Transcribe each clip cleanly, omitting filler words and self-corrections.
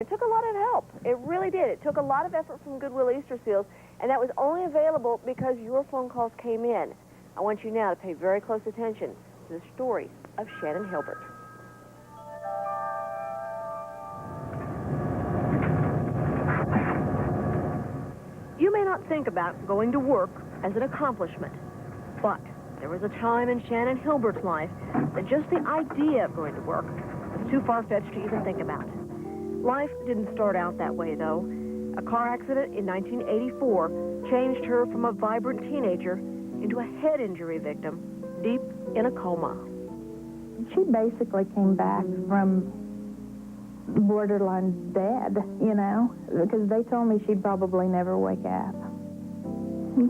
It took a lot of help. It really did. It took a lot of effort from Goodwill Easter Seals, and that was only available because your phone calls came in. I want you now to pay very close attention to the story of Shannon Hilbert. You may not think about going to work as an accomplishment, but there was a time in Shannon Hilbert's life that just the idea of going to work was too far-fetched to even think about. Life didn't start out that way, though. A car accident in 1984 changed her from a vibrant teenager into a head injury victim deep in a coma. She basically came back from borderline dead, you know, because they told me she'd probably never wake up.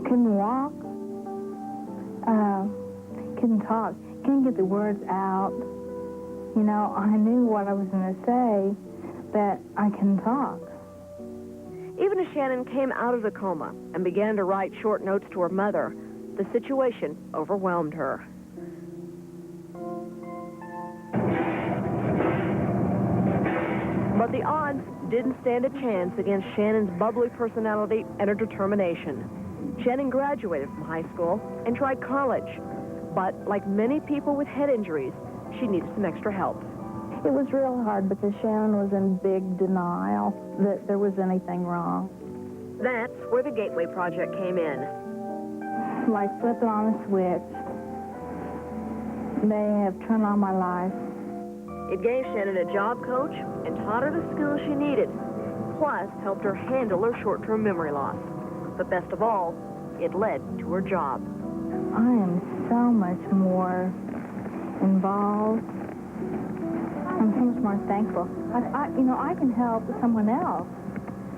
Couldn't walk, couldn't talk, couldn't get the words out. You know, I knew what I was going to say, but I couldn't talk. Even as Shannon came out of the coma and began to write short notes to her mother, the situation overwhelmed her. But the odds didn't stand a chance against Shannon's bubbly personality and her determination. Shannon graduated from high school and tried college. But like many people with head injuries, she needed some extra help. It was real hard because Shannon was in big denial that there was anything wrong. That's where the Gateway Project came in. Like flipping on a switch. They have turned on my life. It gave Shannon a job coach and taught her the skills she needed, plus helped her handle her short-term memory loss. But best of all, it led to her job. I am so much more involved. I'm so much more thankful. I can help someone else.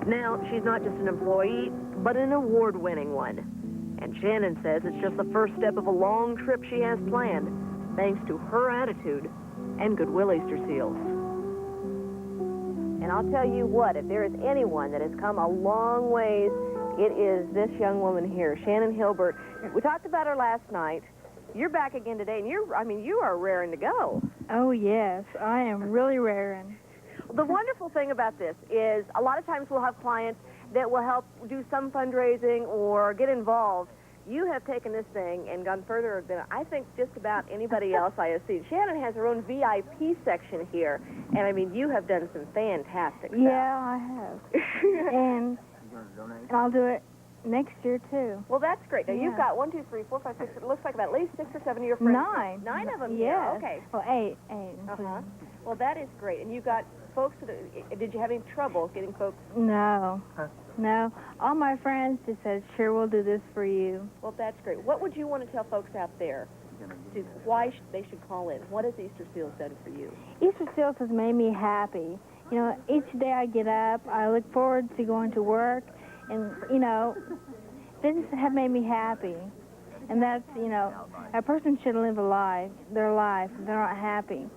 Now, she's not just an employee, but an award-winning one. And Shannon says it's just the first step of a long trip she has planned, thanks to her attitude and Goodwill Easter Seals. And I'll tell you what, if there is anyone that has come a long ways, it is this young woman here, Shannon Hilbert. We talked about her last night. You're back again today, and you are raring to go. Oh, yes, I am really raring. The wonderful thing about this is a lot of times we'll have clients that will help do some fundraising or get involved. You have taken this thing and gone further than I think just about anybody else I have seen. Shannon has her own VIP section here, and you have done some fantastic stuff. Yeah, I have. and I'll do it next year, too. Well, that's great. Now, you've got 1, 2, 3, 4, 5, 6, it looks like about at least 6 or 7 of your friends. 9. 9 of them, yes. Yeah, okay. Well, 8. Uh-huh. Well, that is great. And you've got folks that, did you have any trouble getting folks? No. No. All my friends just said, sure, we'll do this for you. Well, that's great. What would you want to tell folks out there to why they should call in? What has Easter Seals done for you? Easter Seals has made me happy. You know, each day I get up, I look forward to going to work, and, they just have made me happy. And that's, a person should live their life, if they're not happy.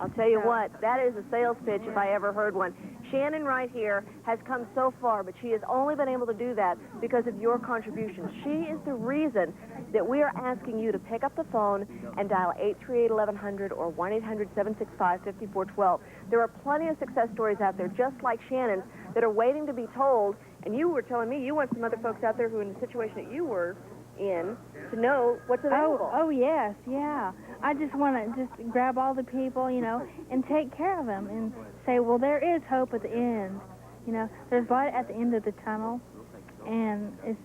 I'll tell you what, that is a sales pitch if I ever heard one. Shannon right here has come so far, but she has only been able to do that because of your contributions. She is the reason that we are asking you to pick up the phone and dial 838-1100 or 1-800-765-5412. There are plenty of success stories out there just like Shannon's that are waiting to be told, and you were telling me you want some other folks out there who are in the situation that you were in to know what's available. Oh, yes, yeah. I just want to just grab all the people, and take care of them and say, well, there is hope at the end. There's light at the end of the tunnel, and it's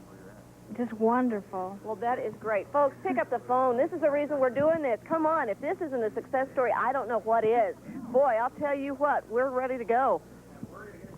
just wonderful. Well, that is great. Folks, pick up the phone. This is the reason we're doing this. Come on. If this isn't a success story, I don't know what is. Boy, I'll tell you what, we're ready to go.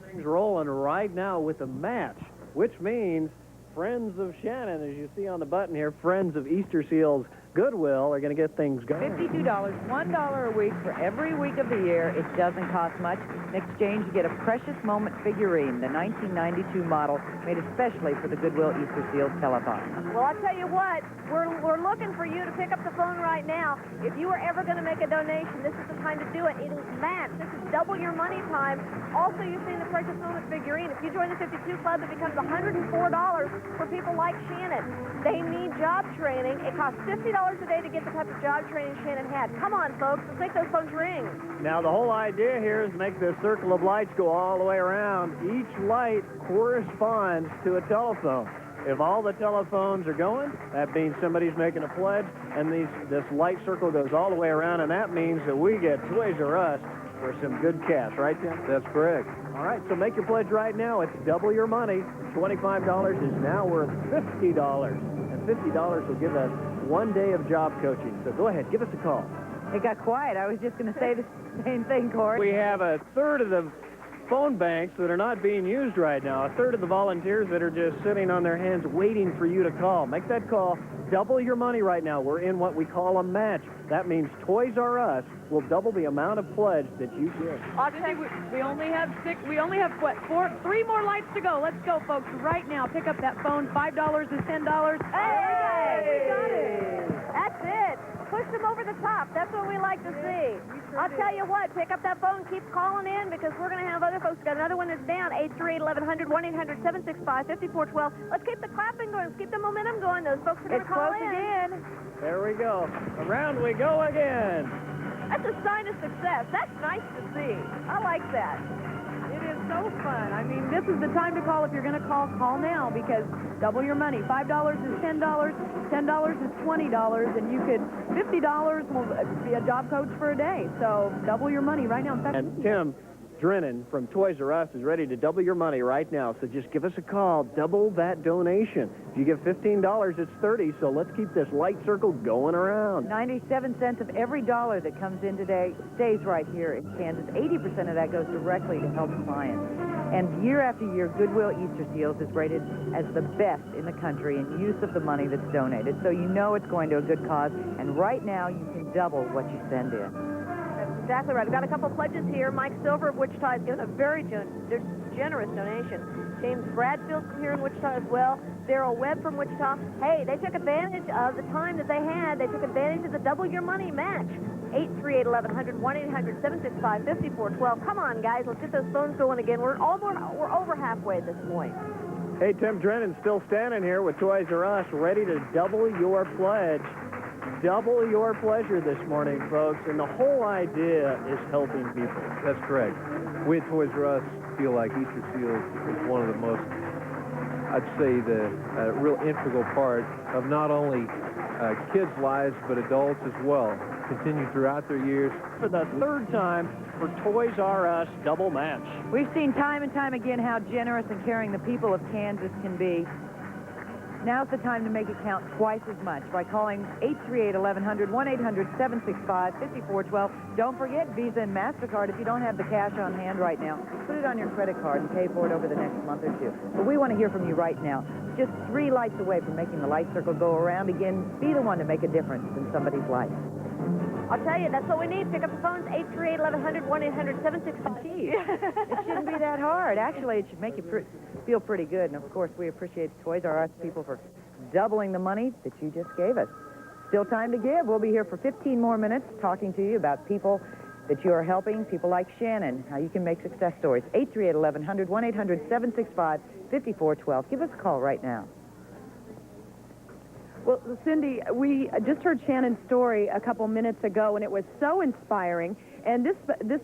Things rolling right now with a match, which means Friends of Shannon, as you see on the button here, Friends of Easter Seals Goodwill are going to get things going. $52, $1 a week for every week of the year. It doesn't cost much. In exchange, you get a Precious Moment figurine, the 1992 model, made especially for the Goodwill Easter Seals Telethon. Well, I'll tell you what, we're looking for you to pick up the phone right now. If you are ever going to make a donation, this is the time to do it. It is match. This is double your money time. Also, you've seen the Precious Moment figurine. If you join the 52 Club, it becomes $104 for people like Shannon. They need job training. It costs $50 a day to get the type of job training Shannon had. Come on, folks. Let's make those phones ring. Now, the whole idea here is make this circle of lights go all the way around. Each light corresponds to a telephone. If all the telephones are going, that means somebody's making a pledge, and this light circle goes all the way around, and that means that we get Toys R Us for some good cash, right, Tim? That's correct. All right, so make your pledge right now. It's double your money. $25 is now worth $50, and $50 will give us 1 day of job coaching. So go ahead, give us a call. It got quiet. I was just going to say the same thing, Corey. We have a third of the phone banks that are not being used right now, a third of the volunteers that are just sitting on their hands waiting for you to call. Make that call. Double your money right now. We're in what we call a match. That means Toys R Us will double the amount of pledge that you give. Cindy, we only have what, three more lights to go. Let's go, folks, right now. Pick up that phone. $5 is $10. Hey! We got it. That's it. Push them over the top. That's what we like to see. I'll tell you what, pick up that phone, keep calling in, because we're going to have other folks. Got another one that's down, 838-1100, 1-800-765-5412. Let's keep the clapping going. Let's keep the momentum going. Those folks are going to call in. Again. There we go. Around we go again. That's a sign of success. That's nice to see. I like that. It is so fun. I mean, this is the time to call. If you're going to call now, because double your money. $5 is $10, $10 is $20, and you could, $50 will be a job coach for a day. So double your money right now. In fact, And Tim Drennan from Toys R Us is ready to double your money right now. So just give us a call. Double that donation. If you give $15, it's $30. So let's keep this light circle going around. 97 cents of every dollar that comes in today stays right here in Kansas. 80% of that goes directly to help clients. And year after year, Goodwill Easter Seals is rated as the best in the country in use of the money that's donated. So you know it's going to a good cause. And right now, you can double what you send in. That's exactly right. We've got a couple pledges here. Mike Silver of Wichita has given a very generous donation. James Bradfield from here in Wichita as well. Daryl Webb from Wichita. Hey, they took advantage of the time that they had. They took advantage of the double your money match. 838-1100, 1-800-765-5412. Come on, guys. Let's get those phones going again. We're over halfway at this point. Hey, Tim Drennan's still standing here with Toys R Us, ready to double your pledge. Double your pleasure this morning, folks. And the whole idea is helping people. That's correct. We at Toys R Us feel like Easter Seals is one of the most, I'd say, the real integral part of not only kids' lives, but adults as well. Continue throughout their years. For the third time for Toys R Us double match. We've seen time and time again how generous and caring the people of Kansas can be. Now's the time to make it count twice as much by calling 838-1100, 1-800-765-5412. Don't forget Visa and MasterCard. If you don't have the cash on hand right now, put it on your credit card and pay for it over the next month or two. But we want to hear from you right now. Just 3 lights away from making the light circle go around again. Be the one to make a difference in somebody's life. I'll tell you, that's what we need. Pick up the phones, 838-1100, 1-800-765. It shouldn't be that hard. Actually, it should make you feel pretty good. And, of course, we appreciate Toys R Us people for doubling the money that you just gave us. Still time to give. We'll be here for 15 more minutes talking to you about people that you are helping, people like Shannon, how you can make success stories. 838-1100, 1-800-765-5412. Give us a call right now. well, Cindy, we just heard Shannon's story a couple minutes ago, and it was so inspiring. And this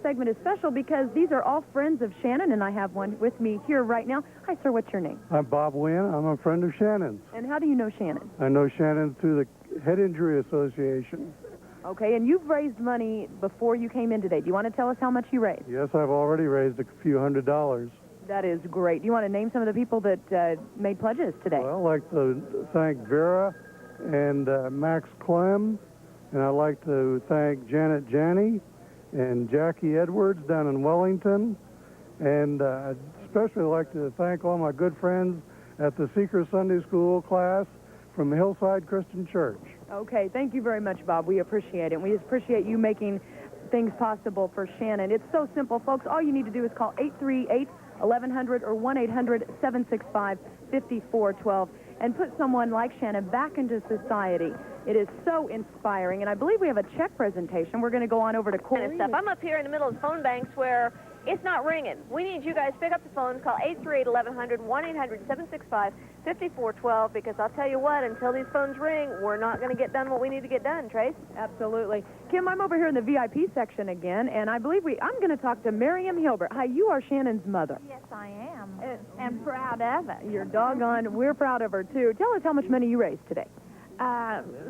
segment is special because these are all friends of Shannon, and I have one with me here right now. Hi, sir. What's your name? I'm Bob Wynn. I'm a friend of Shannon's. And how do you know Shannon? I know Shannon through the Head Injury Association. Okay, and you've raised money before you came in today. Do you want to tell us how much you raised? Yes, I've already raised a few $100s. That is great. Do you want to name some of the people that made pledges today? Well, I'd like to thank Vera and Max Clem, and I'd like to thank Janet Janney and Jackie Edwards down in Wellington, and I'd especially like to thank all my good friends at the Seeker Sunday School class from Hillside Christian Church. Okay, thank you very much, Bob. We appreciate it. We appreciate you making things possible for Shannon. It's so simple, folks. All you need to do is call 838-1100 or 1-800-765-5412. and put someone like Shannon back into society. It is so inspiring, and I believe we have a check presentation. We're going to go on over to Corey. Kind of stuff. I'm up here in the middle of phone banks where it's not ringing. We need you guys to pick up the phone, call 838-1100, 1-800-765-5412, because I'll tell you what, until these phones ring, we're not going to get done what we need to get done, Trace. Absolutely. Kim, I'm over here in the VIP section again, and I believe I'm going to talk to Miriam Hilbert. Hi, you are Shannon's mother. Yes, I am, and proud of it. You're doggone. We're proud of her, too. Tell us how much money you raised today.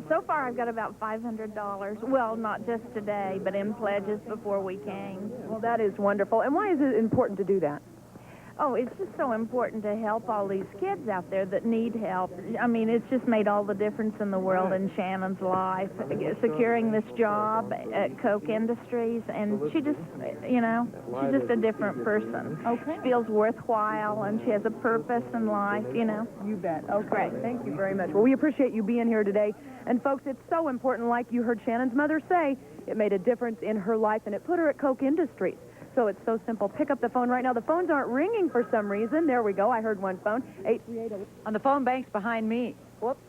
So far, I've got about $500. Well, not just today, but in pledges before we came. Well, that is wonderful. And why is it important to do that? Oh, it's just so important to help all these kids out there that need help. I mean, it's just made all the difference in the world in Shannon's life, securing this job at Coke Industries, and she just, you know, she's just a different person. Okay. She feels worthwhile, and she has a purpose in life, you know. You bet. Okay. Thank you very much. Well, we appreciate you being here today. And, folks, it's so important, like you heard Shannon's mother say, it made a difference in her life, and it put her at Coke Industries. So it's so simple. Pick up the phone right now. The phones aren't ringing for some reason. There we go. I heard one phone. 838. On the phone banks behind me. Whoops.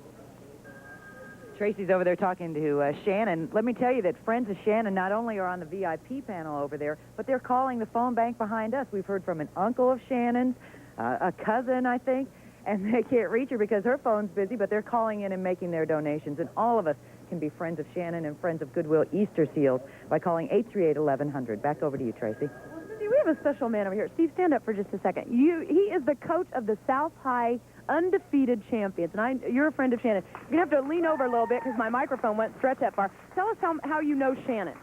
Tracy's over there talking to Shannon. Let me tell you that friends of Shannon not only are on the VIP panel over there, but they're calling the phone bank behind us. We've heard from an uncle of Shannon's, a cousin, I think, and they can't reach her because her phone's busy, but they're calling in and making their donations. And all of us can be friends of Shannon and friends of Goodwill Easter Seals by calling 838-1100. Back over to you, Tracy. We have a special man over here. Steve, stand up for just a second. He is the coach of the South High undefeated champions, and you're a friend of Shannon. You're going to have to lean over a little bit because my microphone won't stretch that far. Tell us how you know Shannon.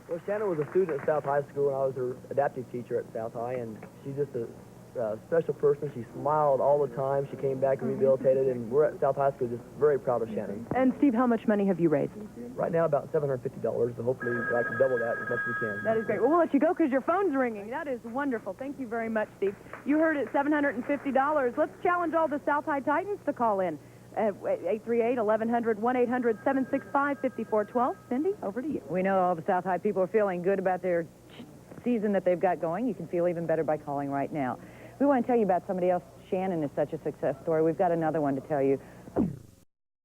Well, Shannon was a student at South High School, and I was her adaptive teacher at South High, and she's just a special person. She smiled all the time. She came back and rehabilitated, and we're at South High School just very proud of Shannon. And, Steve, how much money have you raised? Right now, about $750, but hopefully I can double that as much as we can. That is great. Well, we'll let you go because your phone's ringing. That is wonderful. Thank you very much, Steve. You heard it, $750. Let's challenge all the South High Titans to call in. 838-1100, 1-800-765-5412. Cindy, over to you. We know all the South High people are feeling good about their season that they've got going. You can feel even better by calling right now. We want to tell you about somebody else. Shannon is such a success story. We've got another one to tell you.